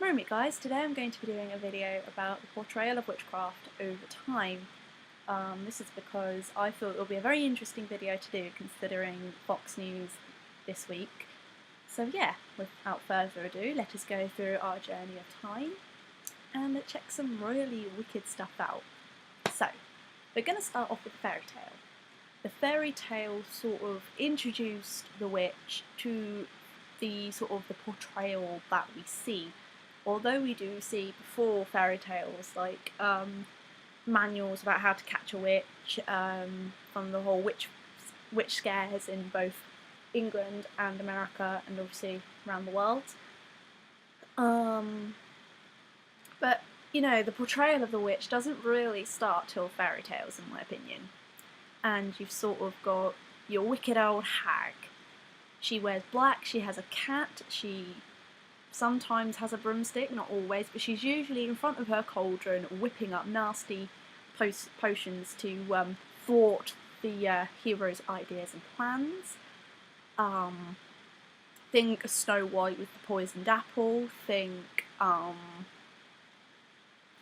Ignore me guys, today I'm going to be doing a video about the portrayal of witchcraft over time. This is because I thought it would be a very interesting video to do considering Fox News this week. So yeah, without further ado, let us go through our journey of time and check some really wicked stuff out. So, we're going to start off with a fairy tale. The fairy tale sort of introduced the witch to the portrayal that we see. Although we do see before fairy tales like manuals about how to catch a witch, from the whole witch scares in both England and America and obviously around the world. But you know, the portrayal of the witch doesn't really start till fairy tales, in my opinion. And you've sort of got your wicked old hag. She wears black, she has a cat, she sometimes has a broomstick, not always, but she's usually in front of her cauldron whipping up nasty potions to thwart the hero's ideas and plans. Think Snow White with the poisoned apple, think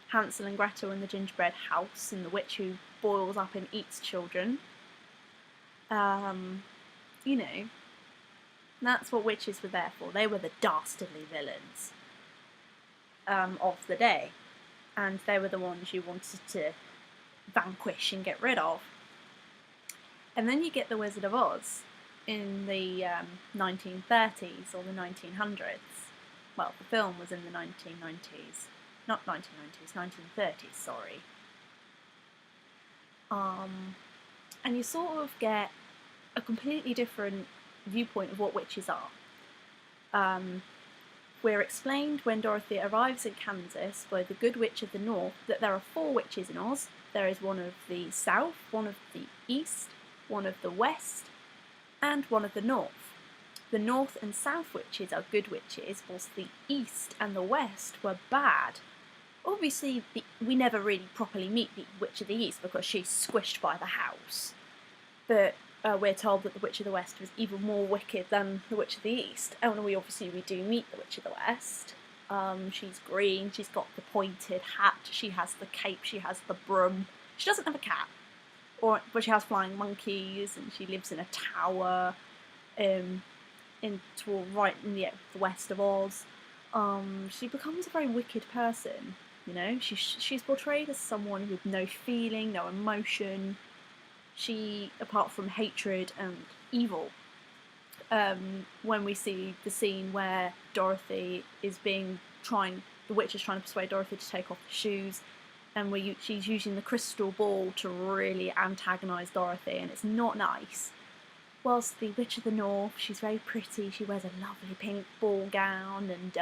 Hansel and Gretel in the gingerbread house and the witch who boils up and eats children. You know, that's what witches were there for. They were the dastardly villains of the day, and they were the ones you wanted to vanquish and get rid of. And then you get the Wizard of Oz in the 1930s or the 1900s. Well, the film was in the 1990s. Not 1990s, 1930s, sorry. And you sort of get a completely different viewpoint of what witches are. We're explained when Dorothy arrives in Kansas by the Good Witch of the North that there are 4 witches in Oz. There is one of the South, one of the East, one of the West, and one of the North. The North and South witches are good witches, whilst the East and the West were bad. Obviously, we never really properly meet the Witch of the East because she's squished by the house. But we're told that the Witch of the West was even more wicked than the Witch of the East. And we do meet the Witch of the West. She's green, she's got the pointed hat, she has the cape, she has the broom. She doesn't have a cat, but she has flying monkeys, and she lives in a tower right in the west of Oz. She becomes a very wicked person. You know, she's portrayed as someone with no feeling, no emotion. She, apart from hatred and evil, when we see the scene where Dorothy is the witch is trying to persuade Dorothy to take off the shoes, and she's using the crystal ball to really antagonise Dorothy, and it's not nice. Whilst the Witch of the North, she's very pretty, she wears a lovely pink ball gown, and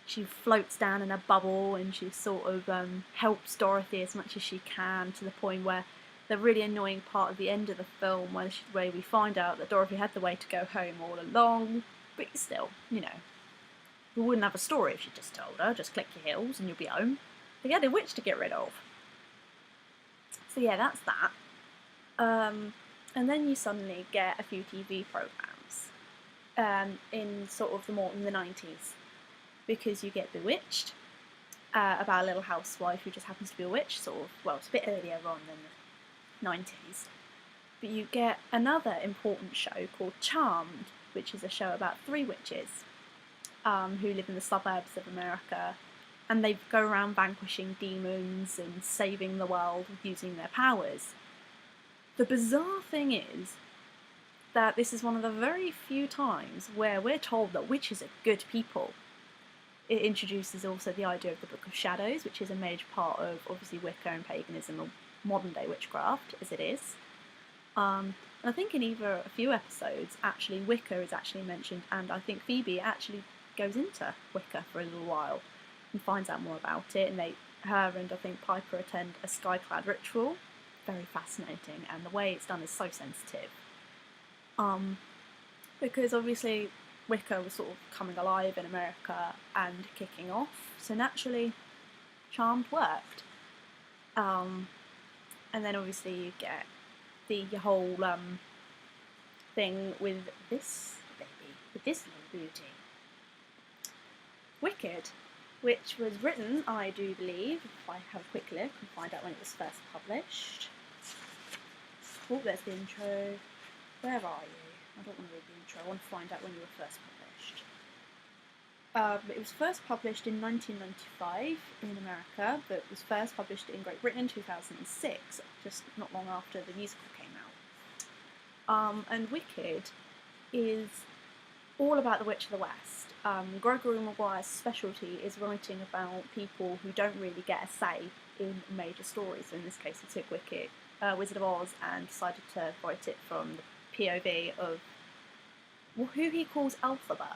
she floats down in a bubble, and she sort of helps Dorothy as much as she can, to the point where the really annoying part of the end of the film where we find out that Dorothy had the way to go home all along, but still, you know, we wouldn't have a story if she just told her, just click your heels and you'll be home. They had a witch to get rid of. So yeah, that's that. And then you suddenly get a few TV programmes in the 90s, because you get Bewitched, about a little housewife who just happens to be a witch, it's a bit earlier on than the 90s. But you get another important show called Charmed, which is a show about 3 witches who live in the suburbs of America, and they go around vanquishing demons and saving the world using their powers. The bizarre thing is that this is one of the very few times where we're told that witches are good people. It introduces also the idea of the Book of Shadows, which is a major part of, obviously, Wicca and paganism, or modern-day witchcraft, as it is. And I think in either a few episodes, actually, Wicca is actually mentioned, and I think Phoebe actually goes into Wicca for a little while and finds out more about it, and her and I think Piper attend a skyclad ritual. Very fascinating, and the way it's done is so sensitive. Because obviously Wicca was sort of coming alive in America and kicking off, so naturally Charmed worked. And then obviously you get the whole thing with this baby, with this little beauty. Wicked. which was written, I do believe, if I have a quick look and find out when it was first published. Oh, there's the intro. Where are you? I don't want to read the intro, I want to find out when you were first published. It was first published in 1995 in America, but was first published in Great Britain in 2006, just not long after the musical came out. And Wicked is all about the Witch of the West. Gregory Maguire's specialty is writing about people who don't really get a say in major stories. So in this case, he took Wicked, Wizard of Oz, and decided to write it from the POV of who he calls Alphaba.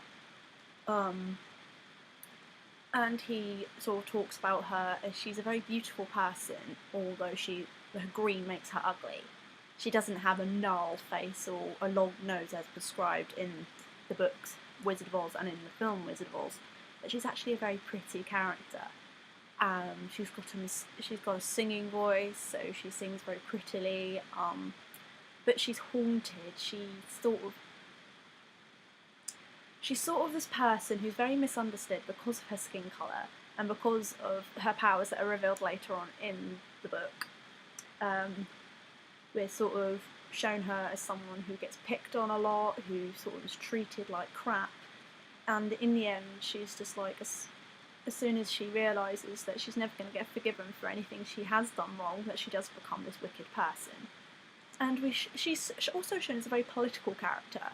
And he sort of talks about her as she's a very beautiful person, although her green makes her ugly. She doesn't have a gnarled face or a long nose as prescribed in the books Wizard of Oz and in the film Wizard of Oz, but she's actually a very pretty character. She's got a singing voice, so she sings very prettily, but she's haunted. She's sort of this person who's very misunderstood because of her skin colour and because of her powers that are revealed later on in the book. We're sort of shown her as someone who gets picked on a lot, who sort of is treated like crap, and in the end she's just like, as soon as she realises that she's never going to get forgiven for anything she has done wrong, that she does become this wicked person. And she's also shown as a very political character.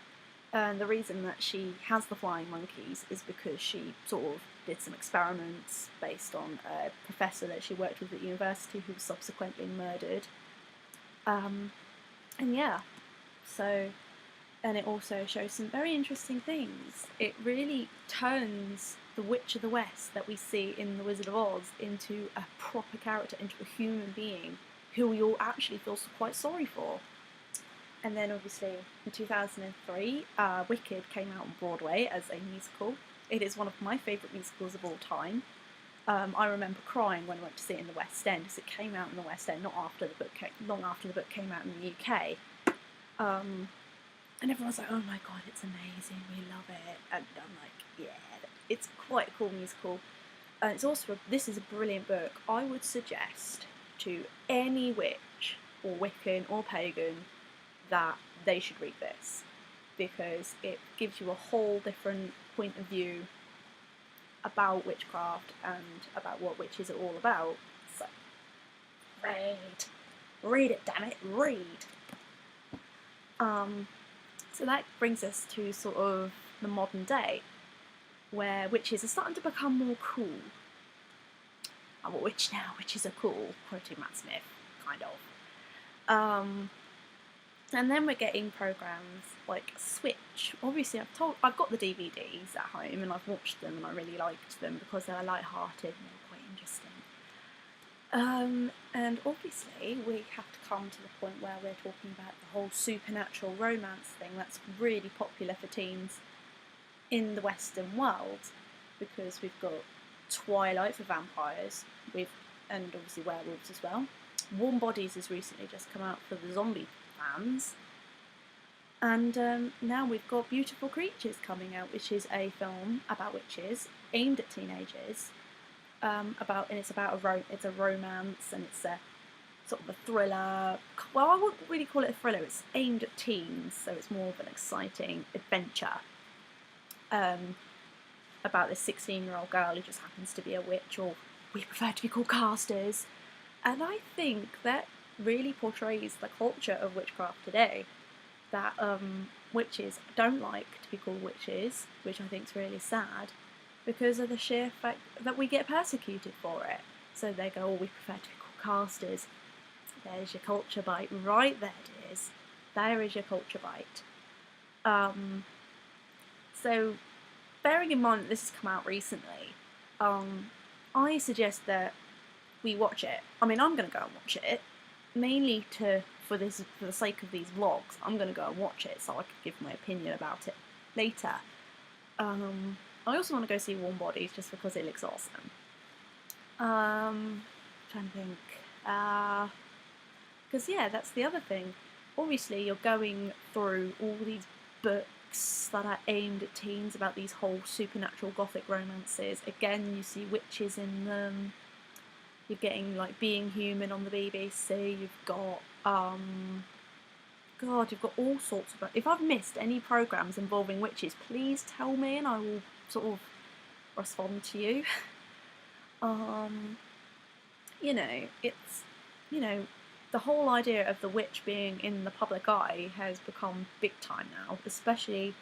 And the reason that she has the flying monkeys is because she sort of did some experiments based on a professor that she worked with at university who was subsequently murdered. And yeah, and it also shows some very interesting things. It really turns the Witch of the West that we see in The Wizard of Oz into a proper character, into a human being who you'll actually feel quite sorry for. And then obviously in 2003, Wicked came out on Broadway as a musical. It is one of my favourite musicals of all time. I remember crying when I went to see it in the West End, because it came out in the West End long after the book came out in the UK. And everyone's like, oh my god, it's amazing, we love it. And I'm like, yeah, it's quite a cool musical. And this is a brilliant book. I would suggest to any witch or Wiccan or pagan that they should read this, because it gives you a whole different point of view about witchcraft and about what witches are all about. So, read it, damn it, read. So that brings us to sort of the modern day, where witches are starting to become more cool. I'm a witch now, witches are cool, quoting Matt Smith, kind of. And then we're getting programs like Switch. Obviously, I've got the DVDs at home and I've watched them and I really liked them because they're light-hearted and they're quite interesting. And obviously, we have to come to the point where we're talking about the whole supernatural romance thing that's really popular for teens in the Western world, because we've got Twilight for vampires, and obviously werewolves as well. Warm Bodies has recently just come out for the zombie fans, and now we've got Beautiful Creatures coming out, which is a film about witches aimed at teenagers. It's a romance, and it's a sort of a thriller. Well, I wouldn't really call it a thriller. It's aimed at teens, so it's more of an exciting adventure. About this 16-year-old girl who just happens to be a witch, or we prefer to be called casters. And I think that really portrays the culture of witchcraft today, that witches don't like to be called witches, which I think is really sad, because of the sheer fact that we get persecuted for it. So they go, oh, we prefer to be called casters. There's your culture bite right there, dears. There is your culture bite. So, bearing in mind that this has come out recently, I suggest that we watch it. I mean, I'm going to go and watch it, mainly for the sake of these vlogs. I'm going to go and watch it so I can give my opinion about it later. I also want to go see Warm Bodies just because it looks awesome. Trying to think. Because yeah, that's the other thing. Obviously, you're going through all these books books that are aimed at teens about these whole supernatural gothic romances. Again, you see witches in them. You're getting like Being Human on the BBC. You've got God, you've got all sorts of. If I've missed any programs involving witches, please tell me, and I will sort of respond to you. You know, it's, you know, the whole idea of the witch being in the public eye has become big time now, especially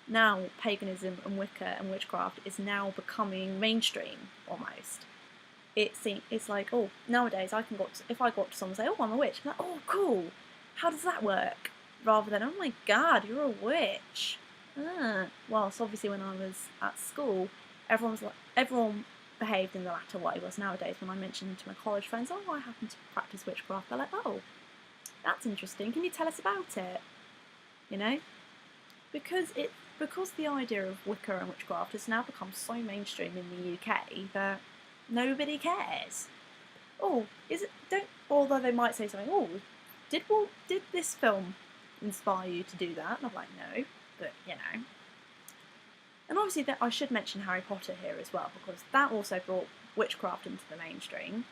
now paganism and Wicca and witchcraft is now becoming mainstream almost. It's like, oh, nowadays if I go up to someone and say, oh, I'm a witch, I'm like, oh, cool, how does that work? Rather than, oh my god, you're a witch. Whilst obviously when I was at school, everyone behaved in the latter way. Was nowadays when I mentioned to my college friends, oh, I happen to practice witchcraft, they're like, oh, that's interesting, can you tell us about it? You know? Because the idea of Wicca and witchcraft has now become so mainstream in the UK that nobody cares. Oh, although they might say something, oh, did this film inspire you to do that? And I'm like, no, but you know. And obviously I should mention Harry Potter here as well, because that also brought witchcraft into the mainstream,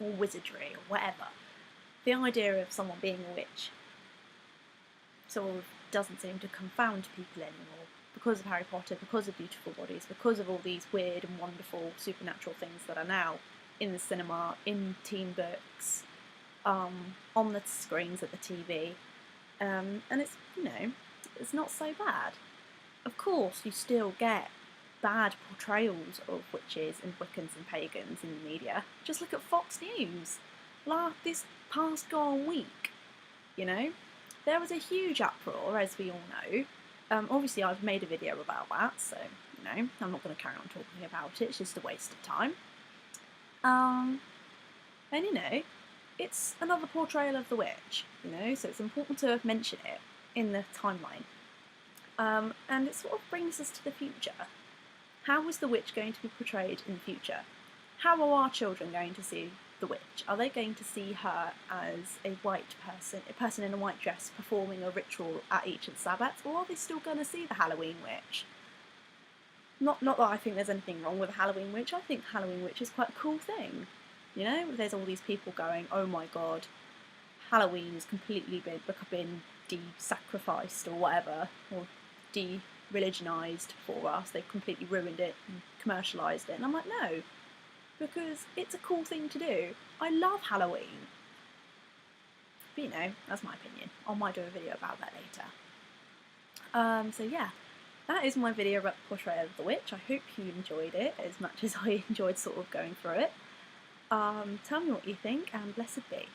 or wizardry, or whatever. The idea of someone being a witch sort of doesn't seem to confound people anymore, because of Harry Potter, because of Beautiful Bodies, because of all these weird and wonderful supernatural things that are now in the cinema, in teen books, on the screens at the TV, and it's, you know, it's not so bad. Of course, you still get bad portrayals of witches and Wiccans and pagans in the media. Just look at Fox News. This past gone week, you know, there was a huge uproar, as we all know. Obviously, I've made a video about that, so, you know, I'm not going to carry on talking about it. It's just a waste of time. And, you know, it's another portrayal of the witch, you know, so it's important to mention it in the timeline. And it sort of brings us to the future. How is the witch going to be portrayed in the future? How are our children going to see the witch? Are they going to see her as a person in a white dress performing a ritual at each of the Sabbats, or are they still going to see the Halloween witch? Not that I think there's anything wrong with a Halloween witch. I think Halloween witch is quite a cool thing. You know, there's all these people going, oh my god, Halloween has completely been de-sacrificed or whatever, or de-religionised for us. They've completely ruined it and commercialised it. And I'm like, no, because it's a cool thing to do. I love Halloween. But you know, that's my opinion. I might do a video about that later. So yeah, that is my video about the Portrayal of the Witch. I hope you enjoyed it as much as I enjoyed sort of going through it. Tell me what you think, and blessed be.